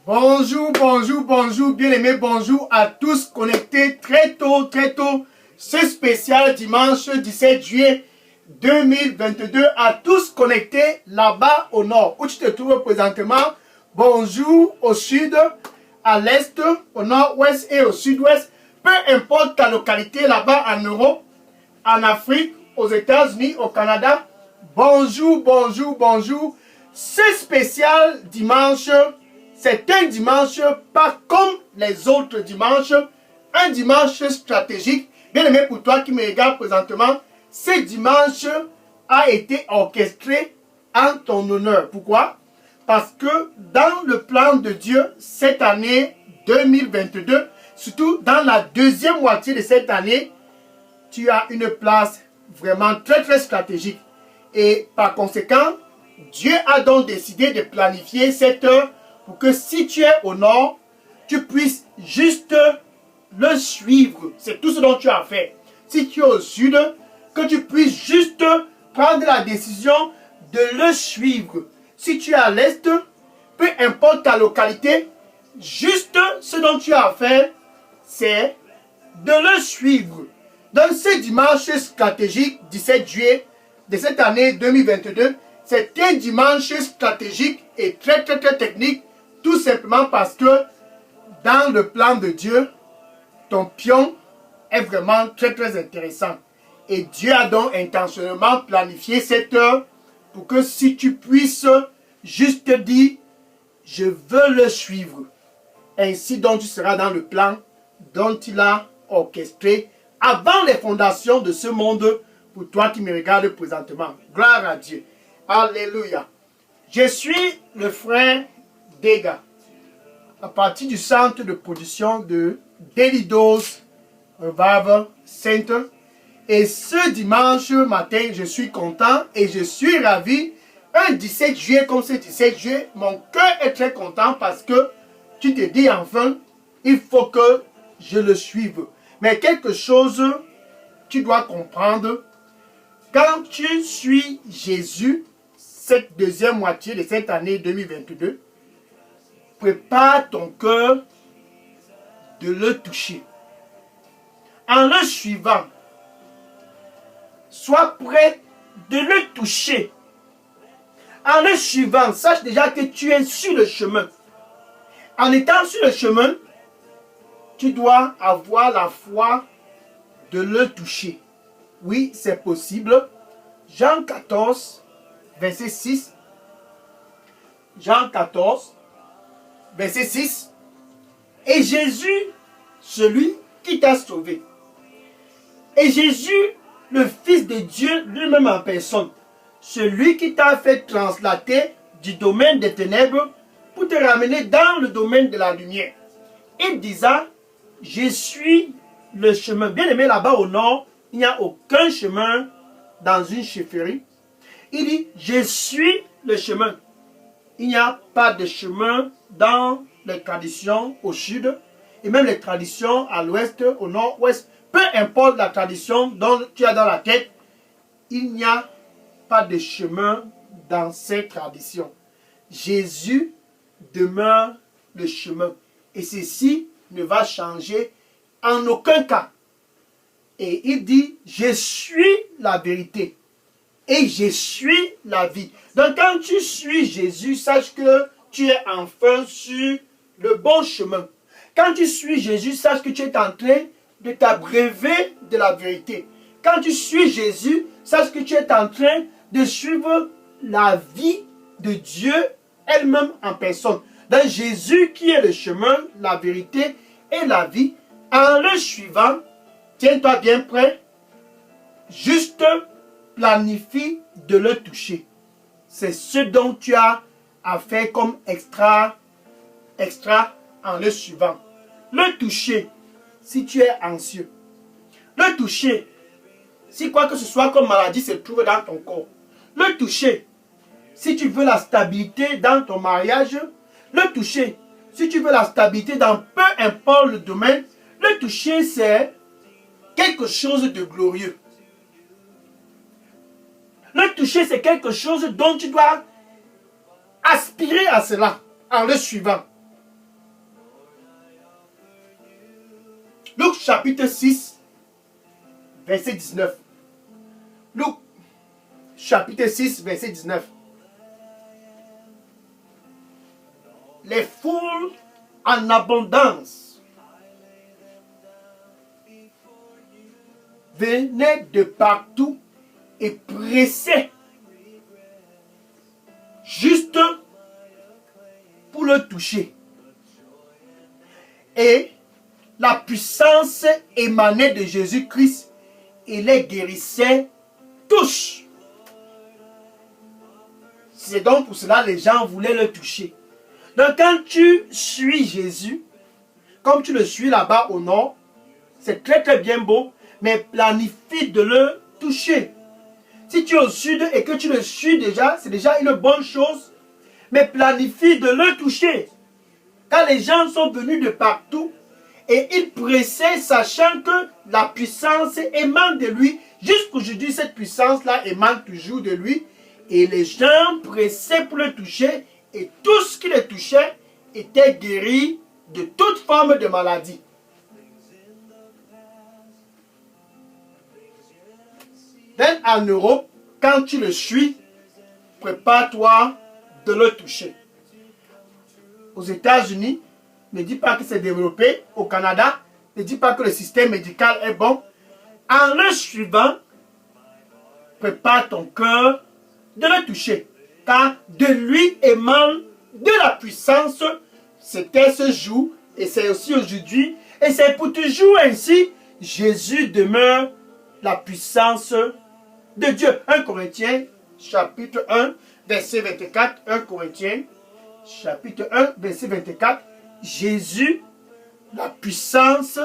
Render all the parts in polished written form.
Bonjour, bonjour, bonjour, bien-aimés, bonjour à tous connectés très tôt, ce spécial dimanche 17 juillet 2022, à tous connectés là-bas au nord, où tu te trouves présentement. Bonjour au sud, à l'est, au nord-ouest et au sud-ouest, peu importe ta localité là-bas en Europe, en Afrique, aux États-Unis, au Canada. Bonjour, bonjour, bonjour. Ce spécial dimanche, c'est un dimanche pas comme les autres dimanches, un dimanche stratégique. Bien aimé, pour toi qui me regarde présentement, ce dimanche a été orchestré en ton honneur. Pourquoi? Parce que dans le plan de Dieu, cette année 2022, surtout dans la deuxième moitié de cette année, tu as une place vraiment très stratégique. Et par conséquent, Dieu a donc décidé de planifier cette heure pour que si tu es au nord, tu puisses juste le suivre. C'est tout ce dont tu as à faire. Si tu es au sud, que tu puisses juste prendre la décision de le suivre. Si tu es à l'est, peu importe ta localité, juste ce dont tu as à faire, c'est de le suivre. Dans ce dimanche stratégique 17 juillet de cette année 2022, c'est un dimanche stratégique et très technique, tout simplement parce que dans le plan de Dieu, ton pion est vraiment très intéressant. Et Dieu a donc intentionnellement planifié cette heure pour que si tu puisses juste dire, je veux le suivre. Ainsi donc tu seras dans le plan dont il a orchestré avant les fondations de ce monde pour toi qui me regardes présentement. Gloire à Dieu. Alléluia. Je suis le frère Dega, à partir du centre de production de Daily Dose Revival Center. Et ce dimanche matin, je suis content et je suis ravi. Un 17 juillet comme ce 17 juillet, mon cœur est très content parce que tu te dis enfin, il faut que je le suive. Mais quelque chose, tu dois comprendre. Quand tu suis Jésus, cette deuxième moitié de cette année 2022, prépare ton cœur de le toucher. En le suivant, sois prêt de le toucher. En le suivant, sache déjà que tu es sur le chemin. En étant sur le chemin, tu dois avoir la foi de le toucher. Oui, c'est possible. Jean 14, verset 6. Jean 14, verset 6. Et Jésus, celui qui t'a sauvé. Et Jésus, le Fils de Dieu lui-même en personne, celui qui t'a fait translater du domaine des ténèbres pour te ramener dans le domaine de la lumière. Il disait, je suis le chemin. Bien aimé, là-bas au nord, il n'y a aucun chemin dans une chefferie. Il dit, je suis le chemin. Il n'y a pas de chemin dans les traditions au sud et même les traditions à l'ouest, au nord-ouest. Peu importe la tradition dont tu as dans la tête, il n'y a pas de chemin dans ces traditions. Jésus demeure le chemin. Et ceci ne va changer en aucun cas. Et il dit, je suis la vérité et je suis la vie. Donc quand tu suis Jésus, sache que tu es enfin sur le bon chemin. Quand tu suis Jésus, sache que tu es en train de t'abreuver de la vérité. Quand tu suis Jésus, sache que tu es en train de suivre la vie de Dieu elle-même en personne. Dans Jésus qui est le chemin, la vérité et la vie, en le suivant, tiens-toi bien prêt, juste planifie de le toucher. C'est ce dont tu as à faire comme extra en le suivant. Le toucher, si tu es anxieux. Le toucher, si quoi que ce soit comme maladie se trouve dans ton corps. Le toucher, si tu veux la stabilité dans ton mariage. Le toucher, si tu veux la stabilité dans peu importe le domaine. Le toucher, c'est quelque chose de glorieux. Le toucher, c'est quelque chose dont tu dois aspirer à cela en le suivant. Luc chapitre 6, verset 19. Luc chapitre 6, verset 19. Les foules en abondance venaient de partout et pressaient juste pour le toucher. Et la puissance émanait de Jésus-Christ et les guérissait tous. C'est donc pour cela que les gens voulaient le toucher. Donc quand tu suis Jésus, comme tu le suis là-bas au nord, c'est très très bien beau, mais planifie de le toucher. Si tu es au sud et que tu le suis déjà, c'est déjà une bonne chose, mais planifie de le toucher. Quand les gens sont venus de partout et ils pressaient, sachant que la puissance émane de lui, jusqu'aujourd'hui cette puissance-là émane toujours de lui, et les gens pressaient pour le toucher, et tout ce qui le touchait était guéri de toute forme de maladie. Donc en Europe, quand tu le suis, prépare-toi de le toucher. Aux États-Unis, ne dis pas que c'est développé. Au Canada, ne dis pas que le système médical est bon. En le suivant, prépare ton cœur de le toucher. Car de lui émane de la puissance. C'était ce jour et c'est aussi aujourd'hui. Et c'est pour toujours ainsi. Jésus demeure la puissance de Dieu. 1 Corinthiens chapitre 1 verset 24. 1 Corinthiens chapitre 1 verset 24. Jésus, la puissance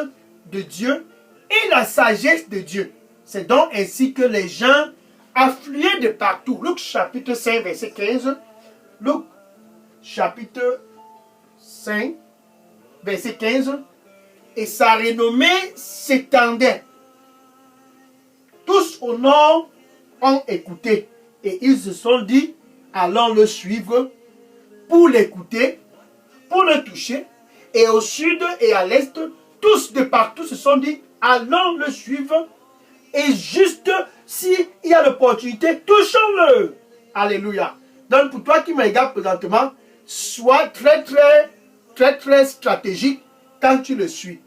de Dieu et la sagesse de Dieu. C'est donc ainsi que les gens affluaient de partout. Luc chapitre 5 verset 15. Luc chapitre 5 verset 15. Et sa renommée s'étendait. Tous au nord ont écouté et ils se sont dit, allons le suivre pour l'écouter, pour le toucher. Et au sud et à l'est, tous de partout se sont dit, allons le suivre. Et juste s'il y a l'opportunité, touchons-le. Alléluia. Donc pour toi qui me regardes présentement, sois très stratégique quand tu le suis.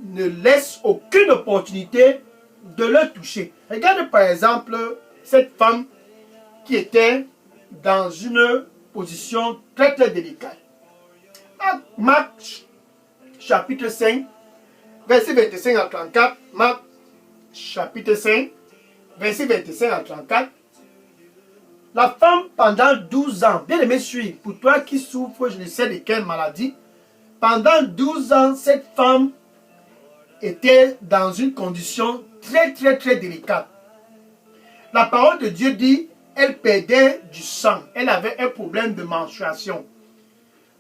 Ne laisse aucune opportunité de le toucher. Regarde par exemple cette femme qui était dans une position très délicate. Marc chapitre 5, verset 25 à 34. Marc chapitre 5, verset 25 à 34. La femme pendant 12 ans, bien aimé suis, pour toi qui souffres, je ne sais de quelle maladie, pendant 12 ans, cette femme était dans une condition très délicate. La parole de Dieu dit, elle perdait du sang, elle avait un problème de menstruation.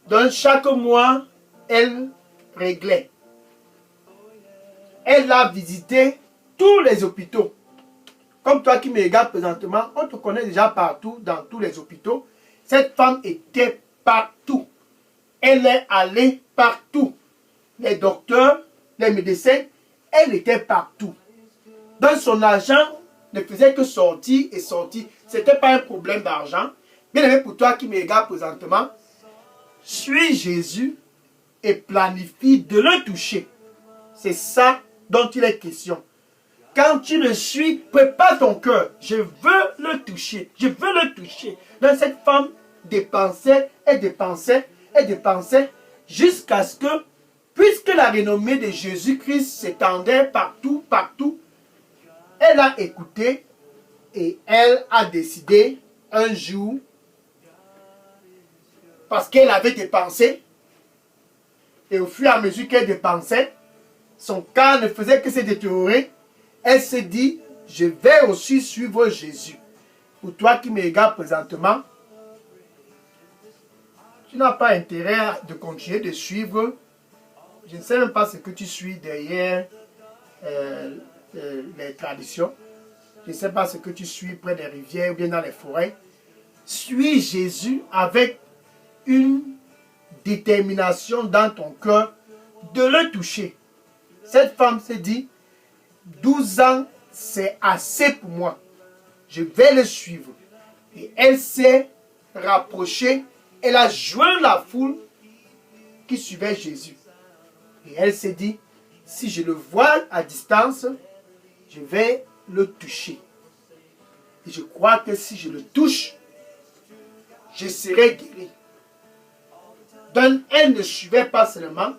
Donc chaque mois, elle réglait. Elle a visité tous les hôpitaux. Comme toi qui me regardes présentement, on te connaît déjà partout, dans tous les hôpitaux. Cette femme était partout. Elle est allée partout. Les docteurs, les médecins, elle était partout. Donc son argent ne faisait que sortir et sortir. Ce n'était pas un problème d'argent. Bien aimé, pour toi qui me regardes présentement, suis Jésus et planifie de le toucher. C'est ça dont il est question. Quand tu le suis, prépare ton cœur. Je veux le toucher. Je veux le toucher. Donc cette femme dépensait, elle dépensait, elle dépensait, jusqu'à ce que, puisque la renommée de Jésus-Christ s'étendait partout, elle a écouté et elle a décidé un jour, parce qu'elle avait dépensé, et au fur et à mesure qu'elle dépensait, son cas ne faisait que se détériorer. Elle s'est dit, je vais aussi suivre Jésus. Pour toi qui me regardes présentement, tu n'as pas intérêt de continuer de suivre. Je ne sais même pas ce que tu suis derrière les traditions. Je ne sais pas ce que tu suis près des rivières ou bien dans les forêts. Suis Jésus avec une détermination dans ton cœur de le toucher. Cette femme s'est dit, 12 ans, c'est assez pour moi. Je vais le suivre. Et elle s'est rapprochée. Elle a joint la foule qui suivait Jésus. Et elle s'est dit, si je le vois à distance, je vais le toucher. Et je crois que si je le touche, je serai guéri. Donc, elle ne suivait pas seulement,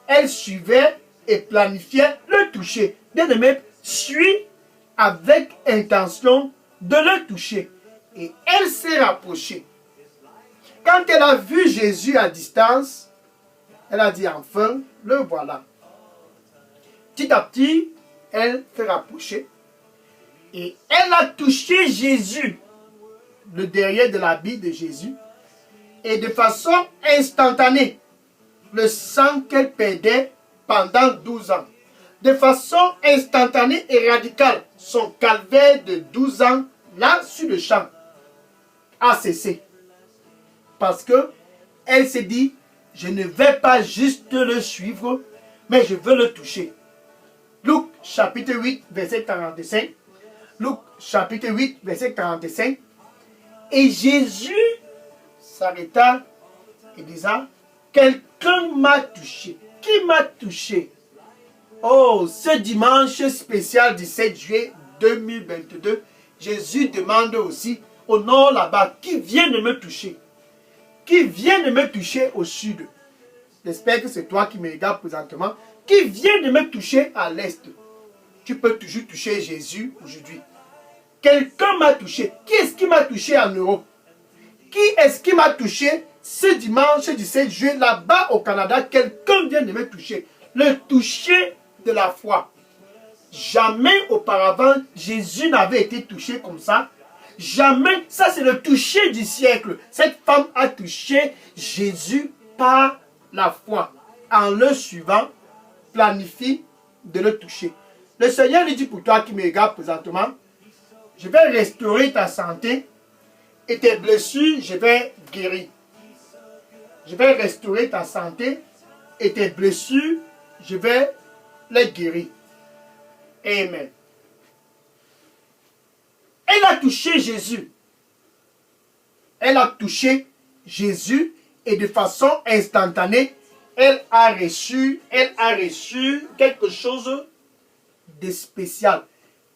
elle suivait et planifiait le toucher. Bien-aimé, suis avec intention de le toucher. Et elle s'est rapprochée. Quand elle a vu Jésus à distance, elle a dit enfin, le voilà. Petit à petit, elle s'est rapprochée. Et elle a touché Jésus, le derrière de l'habit de Jésus. Et de façon instantanée, le sang qu'elle perdait pendant 12 ans, de façon instantanée et radicale, son calvaire de 12 ans, là, sur le champ, a cessé. Parce que elle s'est dit, je ne vais pas juste le suivre, mais je veux le toucher. Luc chapitre 8, verset 45. Luc chapitre 8, verset 45. Et Jésus s'arrêta et disant, quelqu'un m'a touché. Qui m'a touché? Oh, ce dimanche spécial 17 juillet 2022, Jésus demande aussi au nord là-bas, qui vient de me toucher? Qui vient de me toucher au sud? J'espère que c'est toi qui me regardes présentement. Qui vient de me toucher à l'est? Tu peux toujours toucher Jésus aujourd'hui. Quelqu'un m'a touché. Qui est-ce qui m'a touché en Europe? Qui est-ce qui m'a touché ce dimanche 17 juillet là-bas au Canada? Quelqu'un vient de me toucher. Le toucher de la foi. Jamais auparavant, Jésus n'avait été touché comme ça. Jamais. Ça, c'est le toucher du siècle. Cette femme a touché Jésus par la foi. En le suivant, planifie de le toucher. Le Seigneur lui dit pour toi qui me regarde présentement, je vais restaurer ta santé et tes blessures, je vais guérir. Je vais restaurer ta santé et tes blessures, je vais les guérir. Amen. Elle a touché Jésus. Elle a touché Jésus et de façon instantanée, elle a reçu quelque chose de spécial.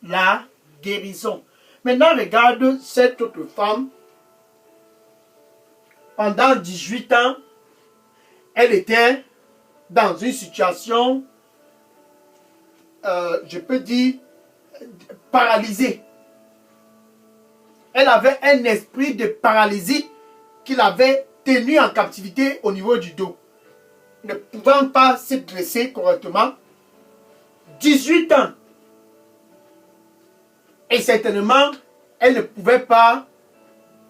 La guérison. Maintenant, regarde cette autre femme. Pendant 18 ans, elle était dans une situation, je peux dire, paralysée. Elle avait un esprit de paralysie qui l'avait tenue en captivité au niveau du dos. Ne pouvant pas se dresser correctement. 18 ans. Et certainement, elle ne pouvait pas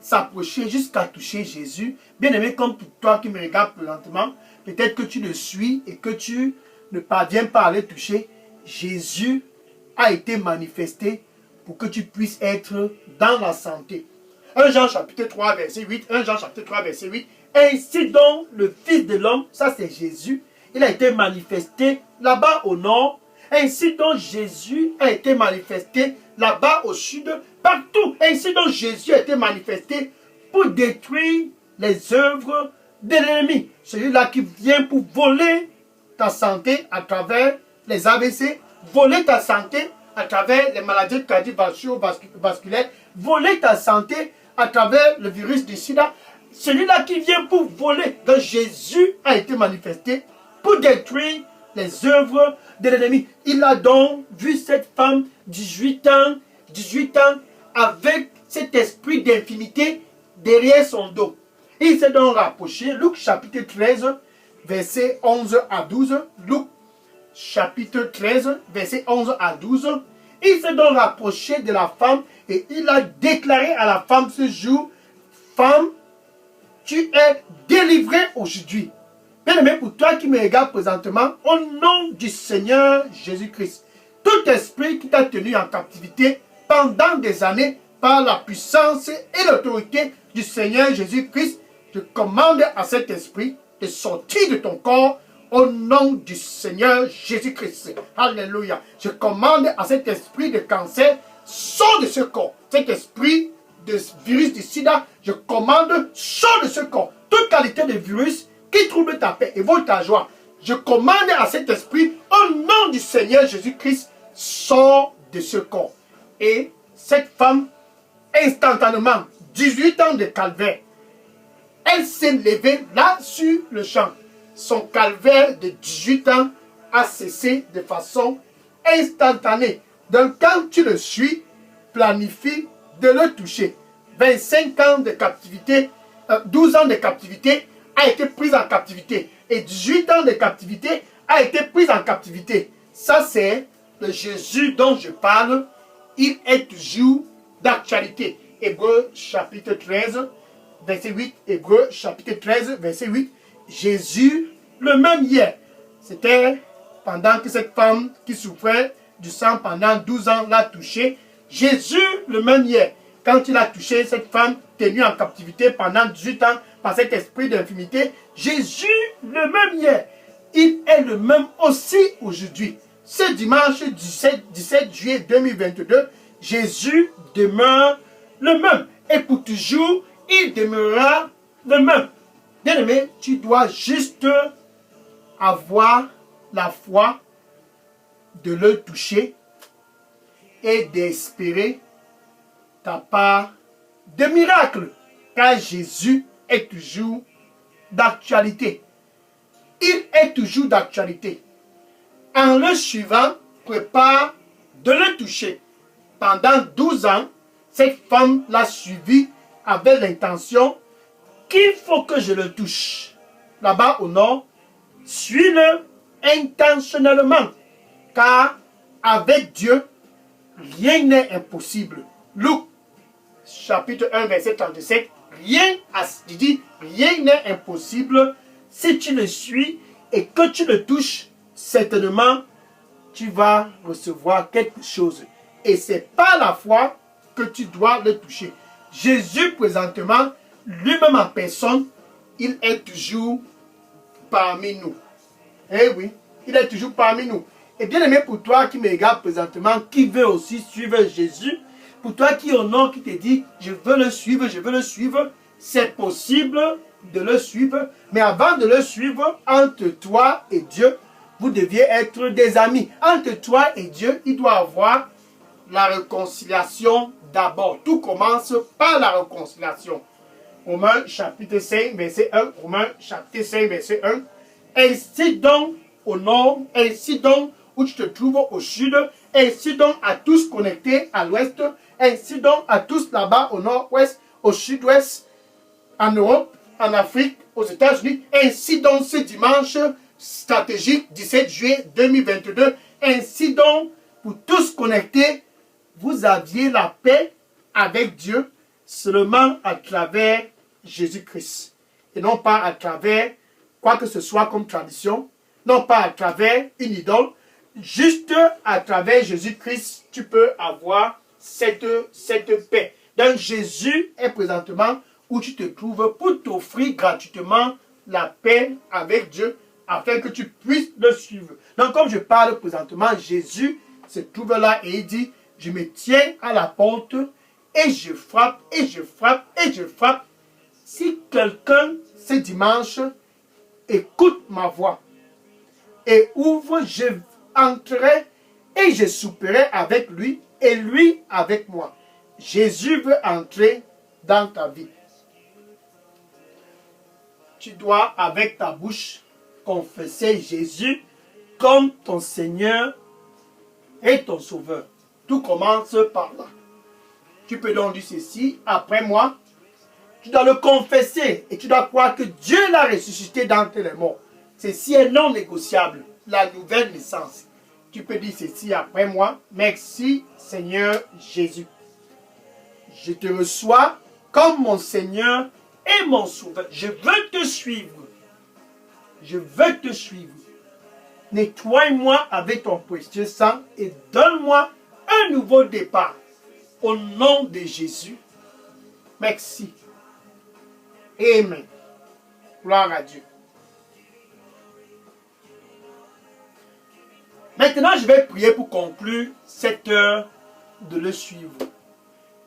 s'approcher jusqu'à toucher Jésus. Bien aimé, comme pour toi qui me regardes présentement, peut-être que tu le suis et que tu ne parviens pas à le toucher. Jésus a été manifesté pour que tu puisses être dans la santé. 1 Jean chapitre 3 verset 8, 1 Jean chapitre 3 verset 8. Ainsi donc le Fils de l'homme, ça c'est Jésus, il a été manifesté là-bas au nord. Ainsi donc Jésus a été manifesté là-bas au sud, partout. Ainsi donc Jésus a été manifesté pour détruire les œuvres de l'ennemi. Celui-là qui vient pour voler ta santé à travers les AVC, voler ta santé à travers les maladies cardiovasculaires, voler ta santé à travers le virus du sida. Celui-là qui vient pour voler. Donc Jésus a été manifesté pour détruire les œuvres de l'ennemi. Il a donc vu cette femme, 18 ans, avec cet esprit d'infimité derrière son dos. Il s'est donc rapproché. Luc chapitre 13, verset 11 à 12. Luc chapitre 13, verset 11 à 12. Il s'est donc rapproché de la femme et il a déclaré à la femme ce jour, femme, tu es délivrée aujourd'hui. Bien-aimé, pour toi qui me regardes présentement, au nom du Seigneur Jésus-Christ, tout esprit qui t'a tenu en captivité pendant des années par la puissance et l'autorité du Seigneur Jésus-Christ, je commande à cet esprit de sortir de ton corps Au nom du Seigneur Jésus-Christ. Alléluia. Je commande à cet esprit de cancer, sors de ce corps. Cet esprit de virus du sida, je commande, sors de ce corps. Toute qualité de virus qui trouble ta paix et vole ta joie. Je commande à cet esprit, au nom du Seigneur Jésus-Christ, sors de ce corps. Et cette femme, instantanément, 18 ans de calvaire, elle s'est levée là sur le champ. Son calvaire de 18 ans a cessé de façon instantanée. Donc quand tu le suis, planifie de le toucher. 25 ans de captivité, 12 ans de captivité a été prise en captivité. Et 18 ans de captivité a été prise en captivité. Ça c'est le Jésus dont je parle. Il est toujours d'actualité. Hébreux chapitre 13, verset 8. Hébreux chapitre 13, verset 8. Jésus, le même hier. C'était pendant que cette femme qui souffrait du sang pendant 12 ans l'a touché. Jésus, le même hier. Quand il a touché cette femme tenue en captivité pendant 18 ans par cet esprit d'infimité, Jésus, le même hier. Il est le même aussi aujourd'hui. Ce dimanche 17 juillet 2022, Jésus demeure le même. Et pour toujours, il demeurera le même. Bien-aimé, tu dois juste avoir la foi de le toucher et d'espérer ta part de miracle. Car Jésus est toujours d'actualité. Il est toujours d'actualité. En le suivant, prépare de le toucher. Pendant 12 ans, cette femme l'a suivi avec l'intention qu'il faut que je le touche. Là-bas au nord, suis-le intentionnellement. Car avec Dieu, rien n'est impossible. Luc, chapitre 1, verset 37. Rien n'est impossible si tu le suis et que tu le touches. Certainement, tu vas recevoir quelque chose. Et c'est par la foi que tu dois le toucher. Jésus, présentement, lui-même en personne, il est toujours parmi nous. Eh oui, il est toujours parmi nous. Et bien aimé, pour toi qui me regarde présentement, qui veut aussi suivre Jésus, pour toi qui honore, qui te dit, je veux le suivre, c'est possible de le suivre. Mais avant de le suivre, entre toi et Dieu, vous deviez être des amis. Entre toi et Dieu, il doit y avoir la réconciliation d'abord. Tout commence par la réconciliation. Romains chapitre 5, verset 1. Romains chapitre 5, verset 1. Ainsi donc au nord, ainsi donc où tu te trouves au sud, ainsi donc à tous connectés à l'ouest, ainsi donc à tous là-bas au nord-ouest, au sud-ouest, en Europe, en Afrique, aux États-Unis. Ainsi donc ce dimanche stratégique 17 juillet 2022, ainsi donc pour tous connectés, vous aviez la paix avec Dieu seulement à travers Jésus-Christ. Et non pas à travers quoi que ce soit comme tradition, non pas à travers une idole, juste à travers Jésus-Christ, tu peux avoir cette paix. Donc Jésus est présentement où tu te trouves pour t'offrir gratuitement la paix avec Dieu afin que tu puisses le suivre. Donc comme je parle présentement, Jésus se trouve là et il dit, je me tiens à la porte et je frappe, et je frappe, et je frappe. Si quelqu'un ce dimanche écoute ma voix et ouvre, je entrerai et je souperai avec lui et lui avec moi. Jésus veut entrer dans ta vie. Tu dois avec ta bouche confesser Jésus comme ton Seigneur et ton Sauveur. Tout commence par là. Tu peux donc dire ceci après moi. Tu dois le confesser et tu dois croire que Dieu l'a ressuscité d'entre les morts. Ceci est non négociable. La nouvelle naissance. Tu peux dire ceci après moi. Merci Seigneur Jésus. Je te reçois comme mon Seigneur et mon Sauveur. Je veux te suivre. Je veux te suivre. Nettoie-moi avec ton précieux sang et donne-moi un nouveau départ. Au nom de Jésus. Merci. Amen. Gloire à Dieu. Maintenant, je vais prier pour conclure cette heure de le suivre.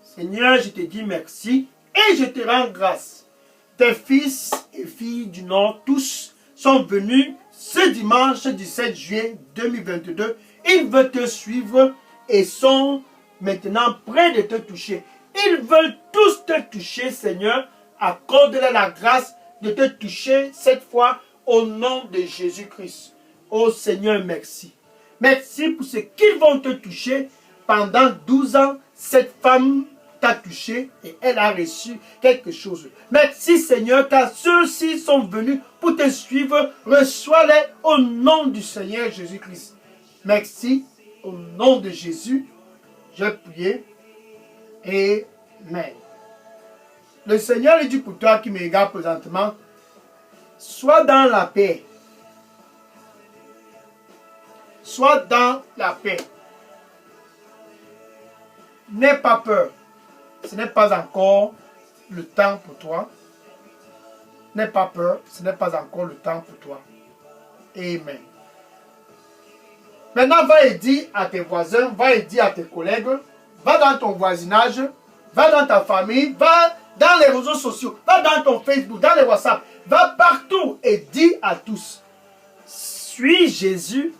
Seigneur, je te dis merci et je te rends grâce. Tes fils et filles du Nord, tous sont venus ce dimanche 17 juillet 2022. Ils veulent te suivre et sont maintenant prêts de te toucher. Ils veulent tous te toucher, Seigneur. Accorde-leur la grâce de te toucher cette fois au nom de Jésus-Christ. Oh Seigneur, merci. Merci pour ce qu'ils vont te toucher. Pendant 12 ans, cette femme t'a touché et elle a reçu quelque chose. Merci Seigneur, car ceux-ci sont venus pour te suivre. Reçois-les au nom du Seigneur Jésus-Christ. Merci, au nom de Jésus, je prie. Amen. Le Seigneur lui dit pour toi qui me regarde présentement, sois dans la paix. Sois dans la paix. N'aie pas peur. Ce n'est pas encore le temps pour toi. N'aie pas peur. Ce n'est pas encore le temps pour toi. Amen. Maintenant, va et dis à tes voisins, va et dis à tes collègues, va dans ton voisinage, va dans ta famille, va dans les réseaux sociaux, va dans ton Facebook, dans les WhatsApp, va partout et dis à tous, suis Jésus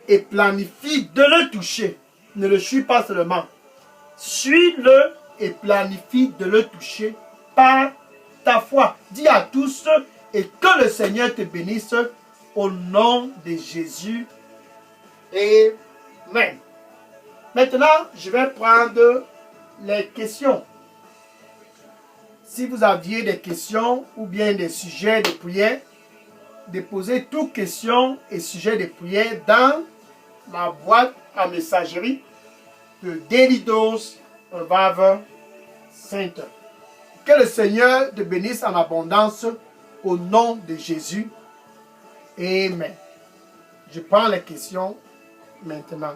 et planifie de le toucher. Ne le suis pas seulement. Suis-le et planifie de le toucher par ta foi. Dis à tous et que le Seigneur te bénisse au nom de Jésus. Amen. Maintenant, je vais prendre les questions. Si vous aviez des questions ou bien des sujets de prière, déposez toutes questions et sujets de prière dans ma boîte à messagerie de Daily Dose Revival Center. Que le Seigneur te bénisse en abondance au nom de Jésus. Amen. Je prends les questions maintenant.